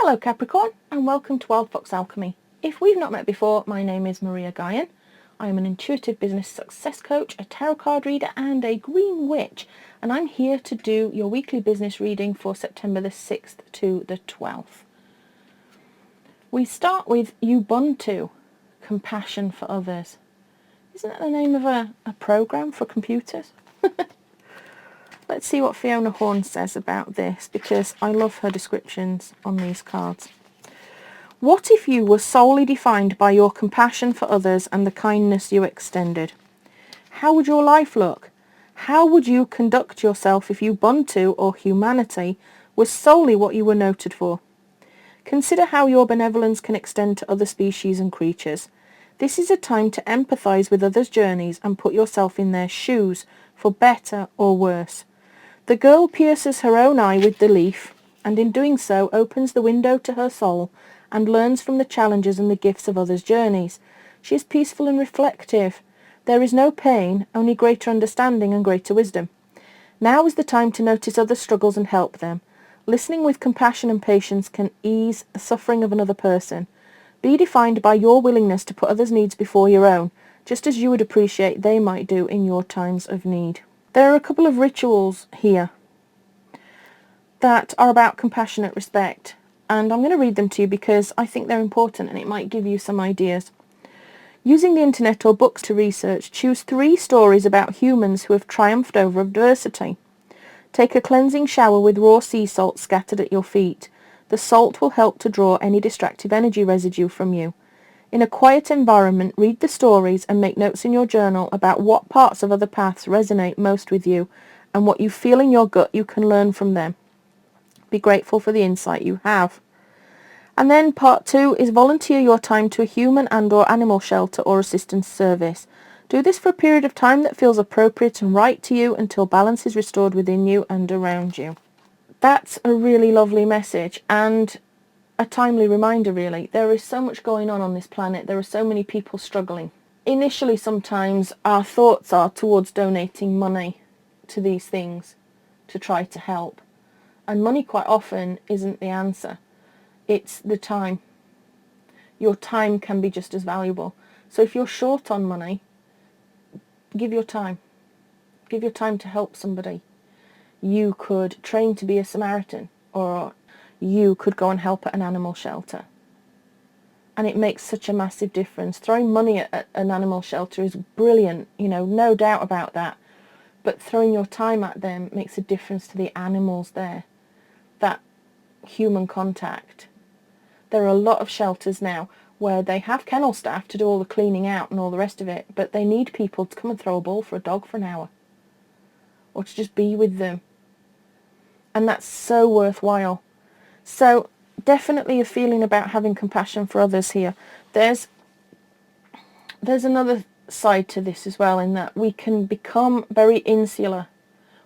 Hello Capricorn, and welcome to Wild Fox Alchemy. If we've not met before, my name is Maria Gaian. I am an intuitive business success coach, a tarot card reader and a green witch, and I'm here to do your weekly business reading for September the 6th to the 12th. We start with Ubuntu, compassion for others. Isn't that the name of a program for computers? Let's see what Fiona Horn says about this, because I love her descriptions on these cards. What if you were solely defined by your compassion for others and the kindness you extended? How would your life look? How would you conduct yourself if Ubuntu, or humanity, was solely what you were noted for? Consider how your benevolence can extend to other species and creatures. This is a time to empathise with others' journeys and put yourself in their shoes, for better or worse. The girl pierces her own eye with the leaf, and in doing so opens the window to her soul and learns from the challenges and the gifts of others' journeys. She is peaceful and reflective. There is no pain, only greater understanding and greater wisdom. Now is the time to notice others' struggles and help them. Listening with compassion and patience can ease the suffering of another person. Be defined by your willingness to put others' needs before your own, just as you would appreciate they might do in your times of need. There are a couple of rituals here that are about compassionate respect, and I'm going to read them to you because I think they're important and it might give you some ideas. Using the internet or books to research, choose 3 stories about humans who have triumphed over adversity. Take a cleansing shower with raw sea salt scattered at your feet. The salt will help to draw any distractive energy residue from you. In a quiet environment, read the stories and make notes in your journal about what parts of other paths resonate most with you and what you feel in your gut you can learn from them. Be grateful for the insight you have. And then part 2 is volunteer your time to a human and or animal shelter or assistance service. Do this for a period of time that feels appropriate and right to you until balance is restored within you and around you. That's a really lovely message and a timely reminder, really. There is so much going on this planet. There are so many people struggling. Initially, sometimes our thoughts are towards donating money to these things to try to help. And money quite often isn't the answer. It's the time. Your time can be just as valuable. So if you're short on money, give your time. Give your time to help somebody. You could train to be a Samaritan, or you could go and help at an animal shelter. And it makes such a massive difference. Throwing money at an animal shelter is brilliant, no doubt about that. But throwing your time at them makes a difference to the animals there. That human contact. There are a lot of shelters now where they have kennel staff to do all the cleaning out and all the rest of it, but they need people to come and throw a ball for a dog for an hour. Or to just be with them. And that's so worthwhile. So definitely a feeling about having compassion for others here. There's another side to this as well, in that we can become very insular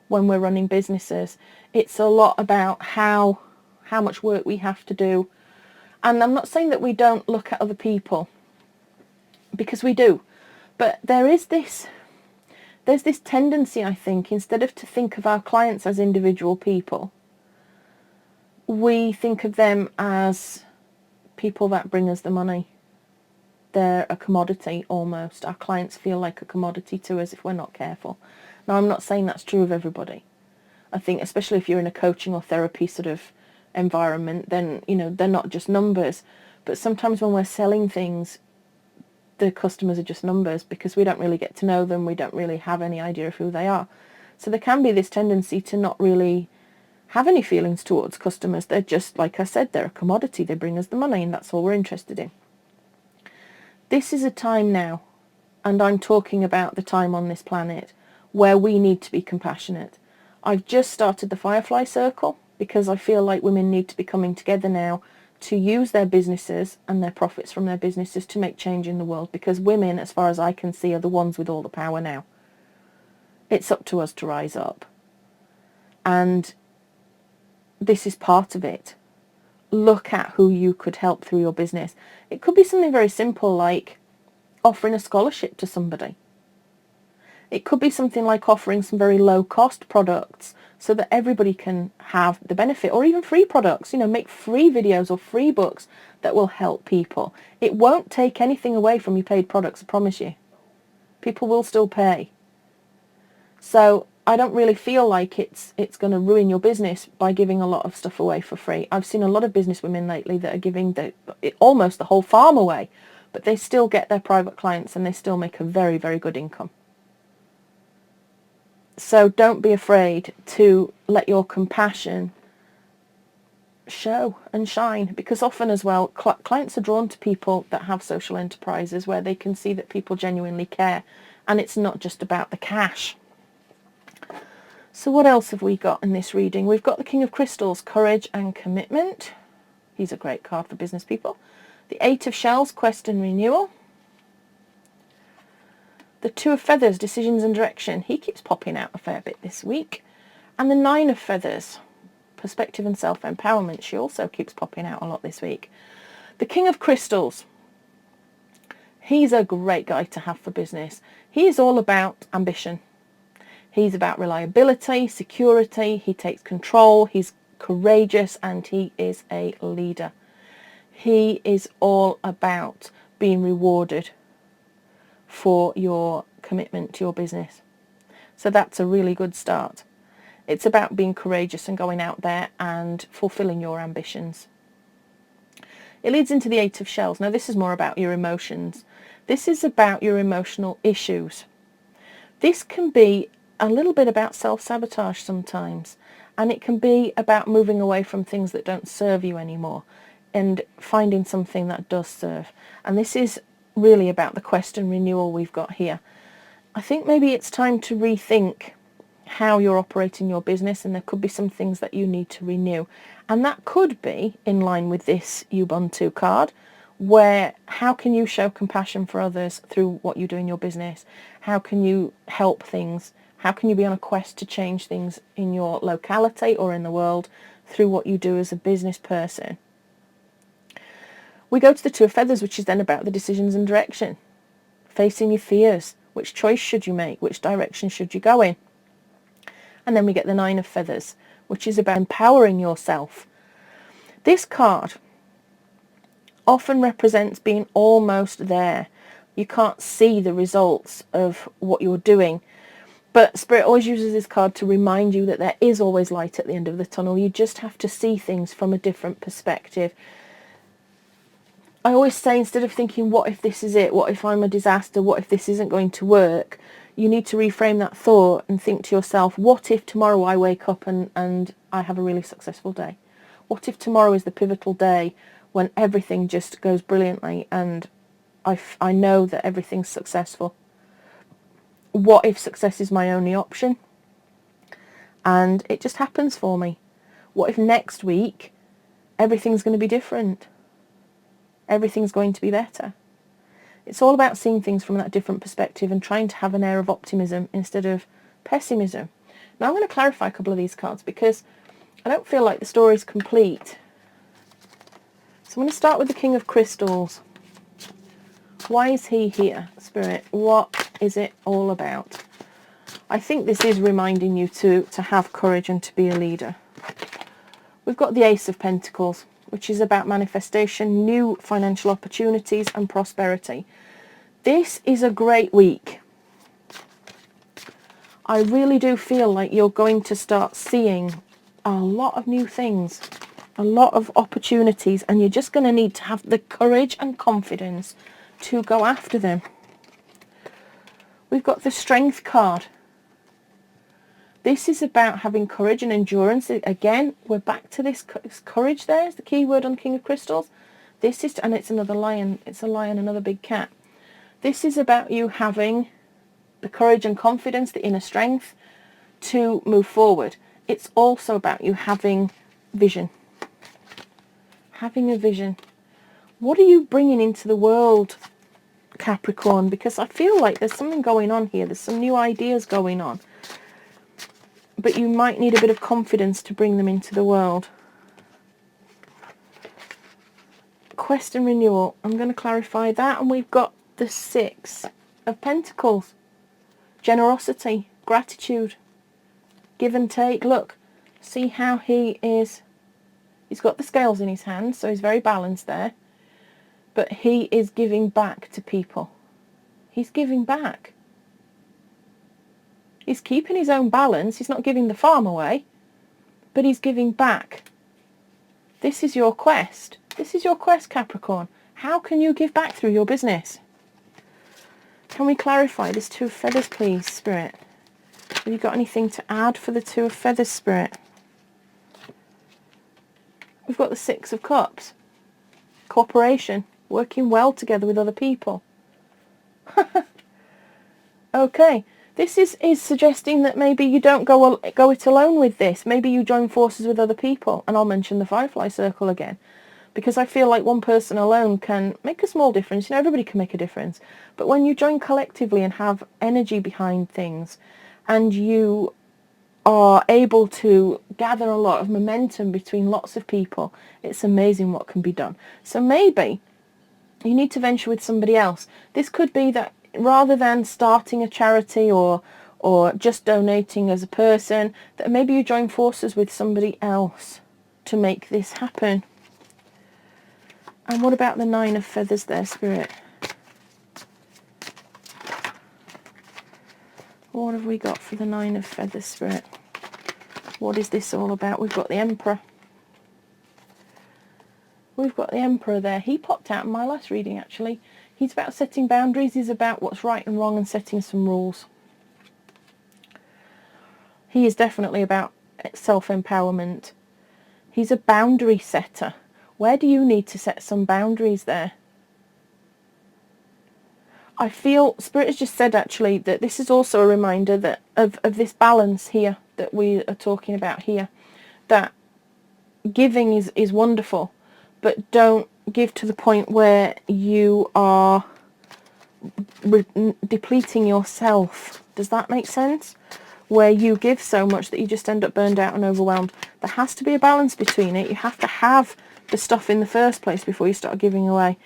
when we're running businesses. It's a lot about how much work we have to do. And I'm not saying that we don't look at other people, because we do. But there's this tendency, I think, instead of to think of our clients as individual people, we think of them as people that bring us the money. They're a commodity almost. Our clients feel like a commodity to us if we're not careful. Now, I'm not saying that's true of everybody. I think especially if you're in a coaching or therapy sort of environment, then, they're not just numbers. But sometimes when we're selling things, the customers are just numbers because we don't really get to know them. We don't really have any idea of who they are. So there can be this tendency to not really have any feelings towards customers. They're just, like I said, they're a commodity. They bring us the money and that's all we're interested in. This is a time now, and I'm talking about the time on this planet, where we need to be compassionate. I've just started the Firefly Circle because I feel like women need to be coming together now to use their businesses and their profits from their businesses to make change in the world, because women, as far as I can see, are the ones with all the power now. It's up to us to rise up. And this is part of it. Look at who you could help through your business. It could be something very simple like offering a scholarship to somebody. It could be something like offering some very low cost products so that everybody can have the benefit, or even free products, make free videos or free books that will help people. It won't take anything away from your paid products, I promise you. People will still pay. So I don't really feel like it's going to ruin your business by giving a lot of stuff away for free. I've seen a lot of business women lately that are giving almost the whole farm away, but they still get their private clients and they still make a very, very good income. So don't be afraid to let your compassion show and shine, because often as well, clients are drawn to people that have social enterprises where they can see that people genuinely care and it's not just about the cash. So what else have we got in this reading? We've got the King of Crystals, courage and commitment. He's a great card for business people. The Eight of Shells, quest and renewal. The Two of Feathers, decisions and direction. He keeps popping out a fair bit this week. And the Nine of Feathers, perspective and self-empowerment. She also keeps popping out a lot this week. The King of Crystals. He's a great guy to have for business. He is all about ambition. He's about reliability, security. He takes control. He's courageous and he is a leader. He is all about being rewarded for your commitment to your business. So that's a really good start. It's about being courageous and going out there and fulfilling your ambitions. It leads into the Eight of Shells. Now this is more about your emotions. This is about your emotional issues. This can be a little bit about self-sabotage sometimes, and it can be about moving away from things that don't serve you anymore and finding something that does serve. And this is really about the quest and renewal we've got here. I think maybe it's time to rethink how you're operating your business, and there could be some things that you need to renew. And that could be in line with this Ubuntu card, where how can you show compassion for others through what you do in your business? How can you help things? How can you be on a quest to change things in your locality or in the world through what you do as a business person? We go to the Two of Feathers, which is then about the decisions and direction. Facing your fears. Which choice should you make? Which direction should you go in? And then we get the Nine of Feathers, which is about empowering yourself. This card often represents being almost there. You can't see the results of what you're doing, but Spirit always uses this card to remind you that there is always light at the end of the tunnel. You just have to see things from a different perspective. I always say, instead of thinking, what if this is it? What if I'm a disaster? What if this isn't going to work? You need to reframe that thought and think to yourself, what if tomorrow I wake up and I have a really successful day? What if tomorrow is the pivotal day when everything just goes brilliantly and I know that everything's successful? What if success is my only option and it just happens for me? What if next week everything's going to be different? Everything's going to be better. It's all about seeing things from that different perspective and trying to have an air of optimism instead of pessimism. Now I'm going to clarify a couple of these cards because I don't feel like the story is complete. So I'm going to start with the King of Crystals. Why is he here, Spirit? What is it all about? I think this is reminding you to have courage and to be a leader. We've got the Ace of Pentacles, which is about manifestation, new financial opportunities and prosperity. This is a great week. I really do feel like you're going to start seeing a lot of new things, a lot of opportunities, and you're just going to need to have the courage and confidence to go after them. We've got the Strength card. This is about having courage and endurance. Again, we're back to this courage. There is the key word on King of Crystals. This is, and it's another lion. It's a lion, another big cat. This is about you having the courage and confidence, the inner strength to move forward. It's also about you having vision. Having a vision. What are you bringing into the world, Capricorn? Because I feel like there's something going on here. There's some new ideas going on. But you might need a bit of confidence to bring them into the world. Quest and renewal. I'm going to clarify that. And we've got the Six of Pentacles. generosity, gratitude, give and take. Look, see how he is. He's got the scales in his hands, so he's very balanced there. But he is giving back to people. He's giving back. He's keeping his own balance. He's not giving the farm away, but he's giving back. This is your quest. This is your quest, Capricorn. How can you give back through your business? Can we clarify this Two of Feathers, please, Spirit? Have you got anything to add for the Two of Feathers, Spirit? We've got the Six of Cups. Cooperation. Working well together with other people. Okay. This is suggesting that maybe you don't go it alone with this. Maybe you join forces with other people. And I'll mention the Firefly Circle again. Because I feel like one person alone can make a small difference. You know, everybody can make a difference. But when you join collectively and have energy behind things, and you are able to gather a lot of momentum between lots of people, it's amazing what can be done. So maybe you need to venture with somebody else. This could be that rather than starting a charity or just donating as a person, that maybe you join forces with somebody else to make this happen. And what about the Nine of Feathers there, Spirit? What have we got for the Nine of Feathers, Spirit? What is this all about? We've got the Emperor. We've got the Emperor there. He popped out in my last reading, actually. He's about setting boundaries. He's about what's right and wrong and setting some rules. He is definitely about self-empowerment. He's a boundary setter. Where do you need to set some boundaries there? I feel Spirit has just said, actually, that this is also a reminder that of this balance here that we are talking about here. That giving is wonderful, but don't give to the point where you are depleting yourself. Does that make sense? Where you give so much that you just end up burned out and overwhelmed. There has to be a balance between it. You have to have the stuff in the first place before you start giving away.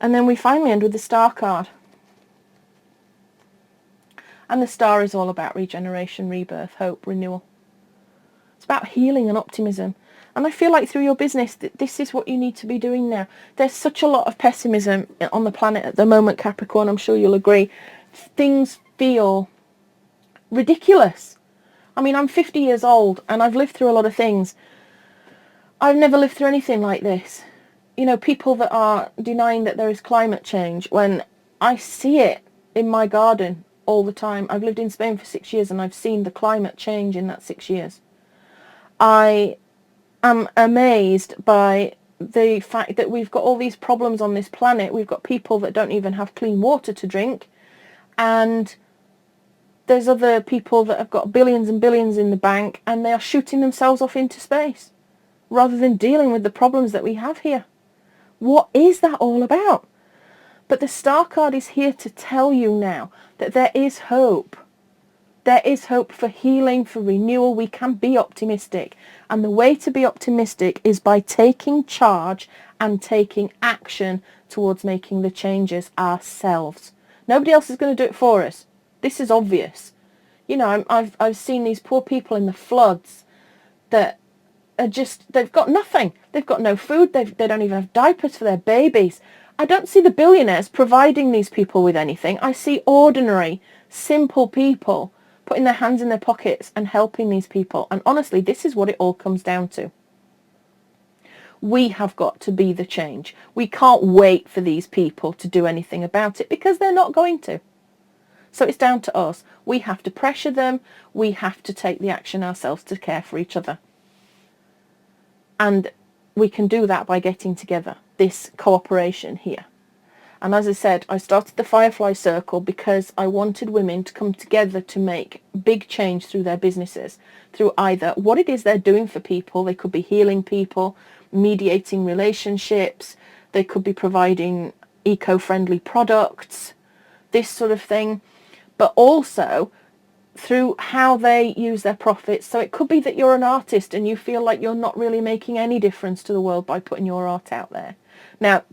And then we finally end with the Star card. And the Star is all about regeneration, rebirth, hope, renewal. It's about healing and optimism. And I feel like through your business, this is what you need to be doing now. There's such a lot of pessimism on the planet at the moment, Capricorn. I'm sure you'll agree. Things feel ridiculous. I mean, I'm 50 years old and I've lived through a lot of things. I've never lived through anything like this. You know, people that are denying that there is climate change, when I see it in my garden all the time. I've lived in Spain for 6 years and I've seen the climate change in that 6 years. I am amazed by the fact that we've got all these problems on this planet. We've got people that don't even have clean water to drink, and there's other people that have got billions and billions in the bank and they are shooting themselves off into space rather than dealing with the problems that we have here. What is that all about? But the Star card is here to tell you now that there is hope. There is hope for healing, for renewal. We can be optimistic. And the way to be optimistic is by taking charge and taking action towards making the changes ourselves. Nobody else is going to do it for us. This is obvious. You know, I've seen these poor people in the floods that are just, they've got nothing. They've got no food. They don't even have diapers for their babies. I don't see the billionaires providing these people with anything. I see ordinary, simple people putting their hands in their pockets and helping these people. And honestly, this is what it all comes down to. We have got to be the change. We can't wait for these people to do anything about it because they're not going to. So it's down to us. We have to pressure them. We have to take the action ourselves to care for each other. And we can do that by getting together, this cooperation here. And as I said, I started the Firefly Circle because I wanted women to come together to make big change through their businesses, through either what it is they're doing for people. They could be healing people, mediating relationships. They could be providing eco-friendly products, this sort of thing. But also through how they use their profits. So it could be that you're an artist and you feel like you're not really making any difference to the world by putting your art out there. Now,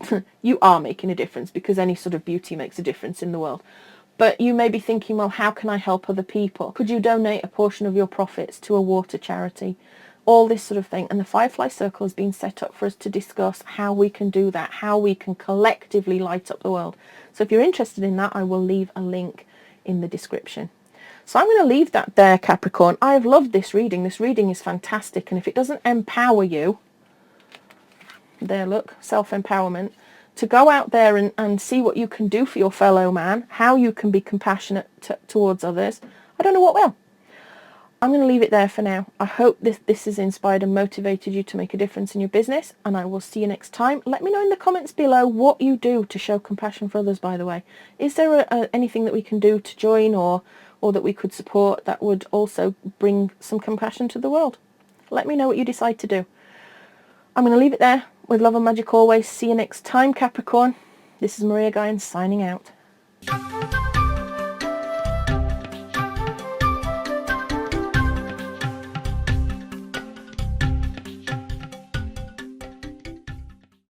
you are making a difference because any sort of beauty makes a difference in the world. But you may be thinking, well, how can I help other people? Could you donate a portion of your profits to a water charity? All this sort of thing. And the Firefly Circle has been set up for us to discuss how we can do that, how we can collectively light up the world. So if you're interested in that, I will leave a link in the description. So I'm going to leave that there, Capricorn. I've loved this reading. This reading is fantastic. And if it doesn't empower you, there, look, self-empowerment, to go out there and see what you can do for your fellow man, how you can be compassionate towards others, I don't know what will. I'm going to leave it there for now. I hope this has inspired and motivated you to make a difference in your business, and I will see you next time. Let me know in the comments below what you do to show compassion for others, by the way. Is there anything that we can do to join or that we could support that would also bring some compassion to the world? Let me know what you decide to do. I'm going to leave it there. With love and magic always. See you next time, Capricorn. This is Maria Gaian signing out.